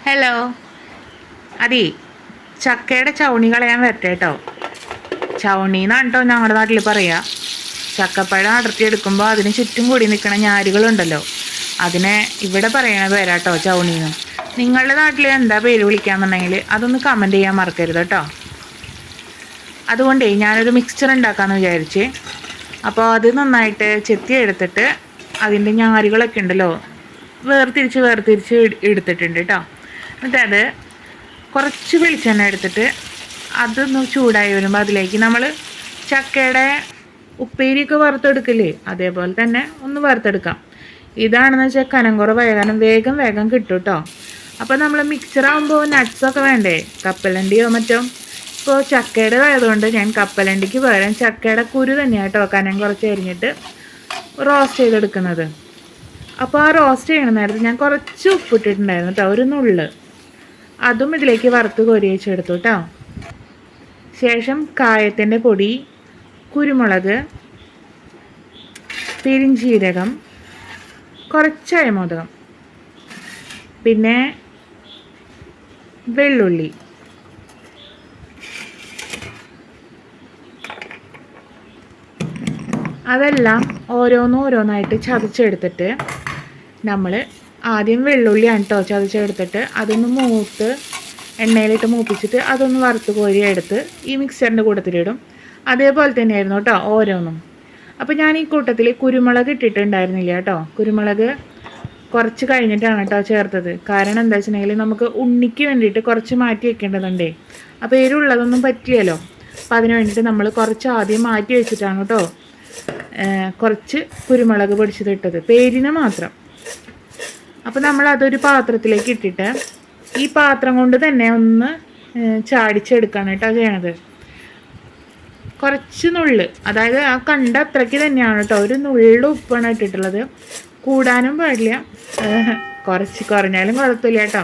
Hello. അതേ, ചക്കയുടെ ചവണി കളയാൻ വരട്ടെ കേട്ടോ. ചവണി എന്നാണ് കേട്ടോ ഞങ്ങളുടെ നാട്ടിൽ പറയുക. ചക്കപ്പഴം അടർത്തിയെടുക്കുമ്പോൾ അതിന് ചുറ്റും കൂടി നിൽക്കുന്ന ഞാരുകളുണ്ടല്ലോ, അതിനെ ഇവിടെ പറയണത് വരാട്ടോ ചവണീന്ന്. നിങ്ങളുടെ നാട്ടിൽ എന്താ പേര് വിളിക്കാന്നുണ്ടെങ്കിൽ അതൊന്ന് കമൻറ്റ് ചെയ്യാൻ മറക്കരുത് കേട്ടോ. അതുകൊണ്ടേ ഞാനൊരു മിക്സ്ചർ ഉണ്ടാക്കാമെന്ന് വിചാരിച്ചേ. അപ്പോൾ അത് നന്നായിട്ട് ചെത്തി എടുത്തിട്ട് അതിൻ്റെ ഞാരുകളൊക്കെ ഉണ്ടല്ലോ വേർതിരിച്ച് എടുത്തിട്ടുണ്ട് കേട്ടോ. എന്നിട്ട് അത് കുറച്ച് വെളിച്ചെണ്ണ എടുത്തിട്ട് അതൊന്ന് ചൂടായി വരുമ്പോൾ അതിലേക്ക് നമ്മൾ ചക്കയുടെ ഉപ്പേരിയൊക്കെ വറുത്തെടുക്കില്ലേ, അതേപോലെ തന്നെ ഒന്ന് വറുത്തെടുക്കാം. ഇതാണെന്ന് വെച്ചാൽ കനം കുറവായ കാരണം വേഗം കിട്ടും കേട്ടോ. അപ്പോൾ നമ്മൾ മിക്സറാകുമ്പോൾ നട്ട്സൊക്കെ വേണ്ടേ, കപ്പലണ്ടിയോ മറ്റോ. ഇപ്പോൾ ചക്കയുടെ ആയതുകൊണ്ട് ഞാൻ കപ്പലണ്ടിക്ക് പകരം ചക്കയുടെ കുരു തന്നെയാണ് കേട്ടോ കനം കുറച്ച് അരിഞ്ഞിട്ട് റോസ്റ്റ് ചെയ്തെടുക്കുന്നത്. അപ്പോൾ ആ റോസ്റ്റ് ചെയ്യണ നേരത്ത് ഞാൻ കുറച്ച് ഉപ്പിട്ടിട്ടുണ്ടായിരുന്നു കേട്ടോ, ഒരു നുള്ള്. അതും ഇതിലേക്ക് വറുത്ത് കോരി വെച്ചെടുത്തു കേട്ടോ. ശേഷം കായത്തിൻ്റെ പൊടി, കുരുമുളക്, പെരിഞ്ചീരകം, കുറച്ച് അയമോദകം, പിന്നെ വെള്ളുള്ളി, അതെല്ലാം ഓരോന്നായിട്ട് ചതച്ചെടുത്തിട്ട് നമ്മൾ ആദ്യം വെള്ളുള്ളിയാണ് കേട്ടോ ചതച്ചെടുത്തിട്ട് അതൊന്ന് മൂത്ത് എണ്ണയിലിട്ട് മൂപ്പിച്ചിട്ട് അതൊന്ന് വറുത്ത് കോരി എടുത്ത് ഈ മിക്സറിൻ്റെ കൂട്ടത്തിലിടും. അതേപോലെ തന്നെയായിരുന്നു കേട്ടോ ഓരോന്നും. അപ്പോൾ ഞാൻ ഈ കൂട്ടത്തിൽ കുരുമുളക് ഇട്ടിട്ടുണ്ടായിരുന്നില്ല കേട്ടോ. കുരുമുളക് കുറച്ച് കഴിഞ്ഞിട്ടാണ് കേട്ടോ ചേർത്തത്. കാരണം എന്താ വെച്ചിട്ടുണ്ടെങ്കിൽ നമുക്ക് ഉണ്ണിക്ക് വേണ്ടിയിട്ട് കുറച്ച് മാറ്റി വെക്കേണ്ടതുണ്ടേ. അപ്പോൾ എരിവുള്ളതൊന്നും പറ്റിയല്ലോ. അപ്പോൾ അതിന് വേണ്ടിയിട്ട് നമ്മൾ കുറച്ച് ആദ്യം മാറ്റി വെച്ചിട്ടാണ് കേട്ടോ കുറച്ച് കുരുമുളക് പൊടിച്ചതിട്ടത്, പേരിന് മാത്രം. അപ്പോൾ നമ്മൾ അതൊരു പാത്രത്തിലേക്ക് ഇട്ടിട്ട് ഈ പാത്രം കൊണ്ട് തന്നെ ഒന്ന് ചാടിച്ചെടുക്കാണ് കേട്ടോ ചെയ്യണത്. കുറച്ച് നുള്ള്, അതായത് ആ കണ്ട അത്രയ്ക്ക് തന്നെയാണ് കേട്ടോ, ഒരു നുള്ളു ഉപ്പാണ് ഇട്ടിട്ടുള്ളത്. കൂടാനും പാടില്ല, കുറച്ച് കുറഞ്ഞാലും കുഴപ്പമില്ല കേട്ടോ.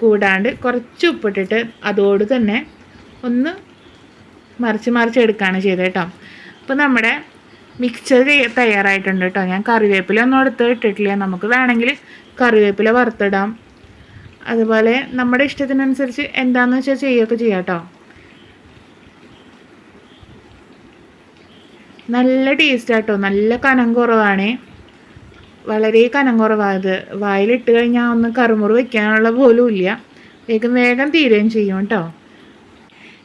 കൂടാണ്ട് കുറച്ച് ഉപ്പിട്ടിട്ട് അതോട് തന്നെ ഒന്ന് മറിച്ചെടുക്കുകയാണ് ചെയ്തത് കേട്ടോ. അപ്പോൾ നമ്മുടെ മിക്സ്ചർ തയ്യാറായിട്ടുണ്ട് കേട്ടോ. ഞാൻ കറിവേപ്പില ഒന്നും എടുത്ത് ഇട്ടിട്ടില്ല, നമുക്ക് വേണമെങ്കിൽ കറിവേപ്പില വറുത്തിടാം. അതുപോലെ നമ്മുടെ ഇഷ്ടത്തിനനുസരിച്ച് എന്താണെന്ന് വെച്ചാൽ ചെയ്യുകയൊക്കെ ചെയ്യാം കേട്ടോ. നല്ല ടേസ്റ്റ് ആട്ടോ, നല്ല കനം കുറവാണേ, വളരെ കനം കുറവായത്. വായിലിട്ട് കഴിഞ്ഞാൽ ഒന്ന് കറുമുറ് വയ്ക്കാനുള്ള പോലും ഇല്ല, വേഗം തീരുകയും ചെയ്യും കേട്ടോ.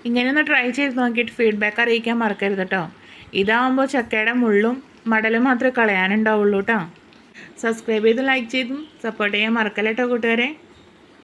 ഇങ്ങനെ ഒന്ന് ട്രൈ ചെയ്ത് നോക്കിയിട്ട് ഫീഡ്ബാക്ക് അറിയിക്കാൻ മറക്കരുത് കേട്ടോ. ഇതാകുമ്പോൾ ചക്കയുടെ മുള്ളും മടലും മാത്രമേ കളയാനുണ്ടാവുള്ളൂ കേട്ടോ. സബ്സ്ക്രൈബ് ചെയ്ത് ലൈക്ക് ചെയ്തും സപ്പോർട്ട് ചെയ്യാൻ മറക്കല്ല കേട്ടോ കൂട്ടുകാരെ.